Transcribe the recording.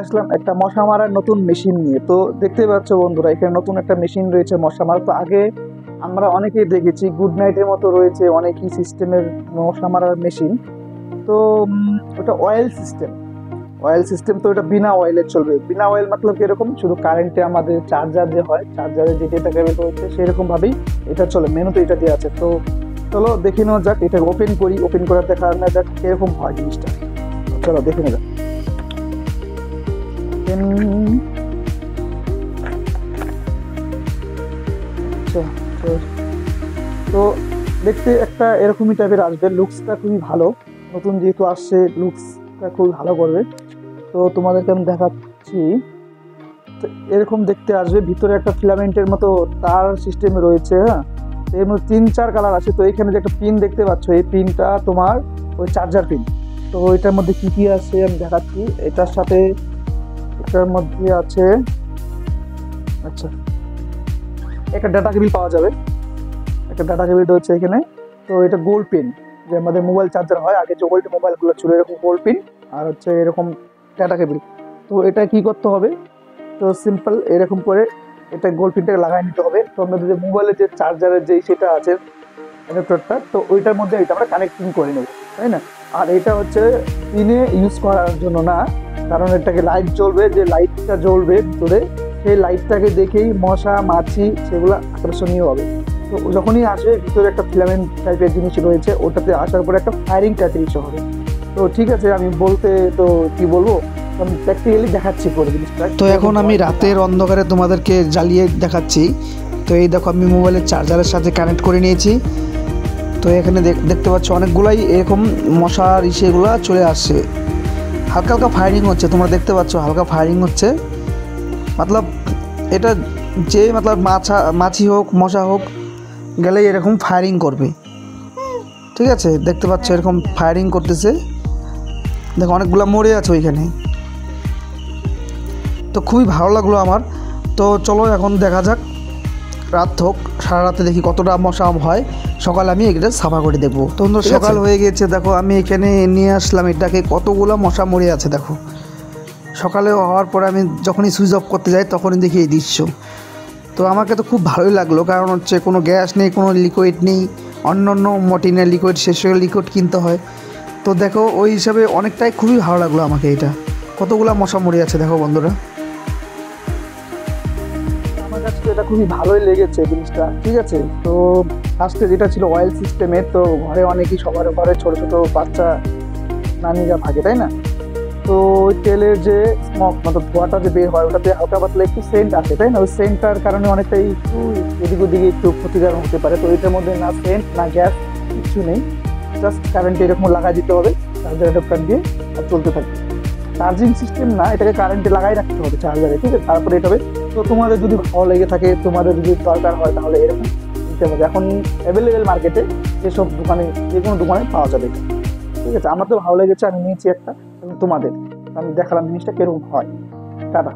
আসলাম একটা মশা মারার নতুন মেশিন নিয়ে। তো দেখতে পাচ্ছ বন্ধুরা, এখানে নতুন একটা মেশিন রয়েছে মশা মারা। তো আগে আমরা অনেকেই দেখেছি গুড নাইটের মতো রয়েছে অনেকই সিস্টেমের মশা মারার মেশিন। তো ওটা অয়েল সিস্টেম। তো এটা বিনা অয়েলে চলবে। বিনা অয়েল মতলব এরকম, শুধু কারেন্টে আমাদের চার্জার যে হয়, চার্জারে যে ডেটা কেবল রয়েছে সেরকম ভাবেই এটা চলে। মেনুতে এটা দেওয়া আছে। তো চলো দেখে নেওয়া যাক, এটা ওপেন করি। ওপেন করার দেখা নেওয়া যাক কিরকম হয় জিনিসটা। চলো দেখে নেওয়া যাক। আচ্ছা, তো তো দেখতে একটা এরকমই টাইপের আসবে। লুকসটা খুবই ভালো, নতুন যেহেতু আসছে লুকসটা খুবই ভালো করবে। তো তোমাদেরকে আমি দেখাচ্ছি। তো এরকম দেখতে আসবে। ভিতরে একটা ফিলামেন্টের মতো তার সিস্টেম রয়েছে। হ্যাঁ, তো এর মধ্যে 3-4 কালার আছে। তো এখানে যে একটা পিন দেখতে পাচ্ছ, এই পিনটা তোমার ওই চার্জার পিন। তো এটার মধ্যে কি কি আছে আমি দেখাচ্ছি। এটার সাথে এটার মধ্যে আছে, আচ্ছা, একটা ডাটা কেবিল পাওয়া যাবে। একটা ডাটা কেবিল রয়েছে এখানে। তো এটা গোল্ড পিন, যে আমাদের মোবাইল চার্জার হয় আগে যে ওল্ড মোবাইলগুলো ছিল, এরকম গোল্ড পিন। আর হচ্ছে এরকম ডাটা কেবিল। তো এটা কি করতে হবে, তো সিম্পল এরকম করে এটা গোল্ড পিনটাকে লাগাই নিতে হবে। তো আমাদের যে মোবাইলের যে চার্জারের যেই সেটা আছে অ্যাডাপ্টারটা, তো ওইটার মধ্যে এটা আমরা কানেক্টিং করে নেব, তাই না? আর এটা হচ্ছে পিনে ইউজ করার জন্য না, কারণ এটাকে লাইট জ্বলবে, যে লাইটটা জ্বলবে ভিতরে সেই লাইটটাকে দেখেই মশা মাছি সেগুলো আকর্ষণীয় হবে। তো যখনই আসবে ভিতরে একটা ফিলামেন্ট টাইপের জিনিস রয়েছে, ওটাতে আসার পরে একটা ফায়ারিং টাইপের ইস্যু হবে। তো ঠিক আছে, আমি বলতে তো কি বলবো, আমি প্র্যাকটিক্যালি দেখাচ্ছি পরে জিনিসটা। তো এখন আমি রাতের অন্ধকারে তোমাদেরকে জ্বালিয়ে দেখাচ্ছি। তো এই দেখো, আমি মোবাইলের চার্জারের সাথে কানেক্ট করে নিয়েছি। তো এখানে দেখতে পাচ্ছ অনেকগুলাই এরকম মশার ইসেগুলো চলে আসছে। হালকা হালকা ফায়ারিং হচ্ছে, তোমরা দেখতে পাচ্ছ হালকা ফায়ারিং হচ্ছে। মতলব এটা যে মতলব মাছি হোক মশা হোক গেলেই এরকম ফায়ারিং করবে। ঠিক আছে, দেখতে পাচ্ছ এরকম ফায়ারিং করতেছে। দেখো অনেকগুলো মরে আছে ওইখানে। তো খুবই ভালো লাগলো আমার। তো চলো এখন দেখা যাক, রাত হোক, সারা রাতে দেখি কতটা মশা হয়। সকালে আমি এটা সাফা করে দেবো। তো সকাল হয়ে গেছে, দেখো আমি এখানে নিয়ে আসলাম এটাকে, কতগুলো মশা মরে আছে দেখো। সকালে হওয়ার পরে আমি যখনই সুইচ অফ করতে যাই তখনই দেখি এই দৃশ্য। তো আমাকে তো খুব ভালোই লাগলো, কারণ হচ্ছে কোনো গ্যাস নেই, কোনো লিকুইড নেই। অন্য অন্য মর্টিনের লিকুইড, শেষ হয়ে লিকুইড কিনতে হয়। তো দেখো ওই হিসাবে অনেকটাই খুবই ভালো লাগলো আমাকে। এটা কতগুলো মশা মরে আছে দেখো বন্ধুরা। আমার কাছে এটা খুবই ভালোই লেগেছে জিনিসটা। ঠিক আছে, তো ফার্স্টে যেটা ছিল অয়েল সিস্টেমের, তো ঘরে অনেকেই সবার ঘরে ছোট ছোট বাচ্চা নানিরা থাকে, তাই না? তো ওই তেলের যে স্মক মানে ধোঁয়াটা যে বের হয়, ওটাতে হালকা পাতলা একটু সেন্ট আসে, তাই না? ওই সেন্টটার কারণে অনেকটাই একটু এদিক ওদিকে একটু ক্ষতিকারক হতে পারে। তো এটার মধ্যে না সেন্ট না গ্যাস, কিছু নেই। জাস্ট কারেন্টে এরকম লাগাই দিতে হবে চার্জার অ্যাডাপ্টার দিয়ে, আর চলতে থাকবে। চার্জিং সিস্টেম না, এটাকে কারেন্টে লাগাই রাখতে হবে চার্জারে, ঠিক আছে? তারপরে এটা হবে। তো তোমাদের যদি ভালো লেগে থাকে, তোমাদের যদি দরকার হয়, তাহলে এরকম নিতে হবে। এখন অ্যাভেলেবেল মার্কেটে যেসব দোকানে, যে কোনো দোকানে পাওয়া যাবে। ঠিক আছে, আমার তো ভালো লেগেছে, আমি নিয়েছি একটা। তোমাদের আমি দেখালাম জিনিসটা কিরকম হয়। টাটা।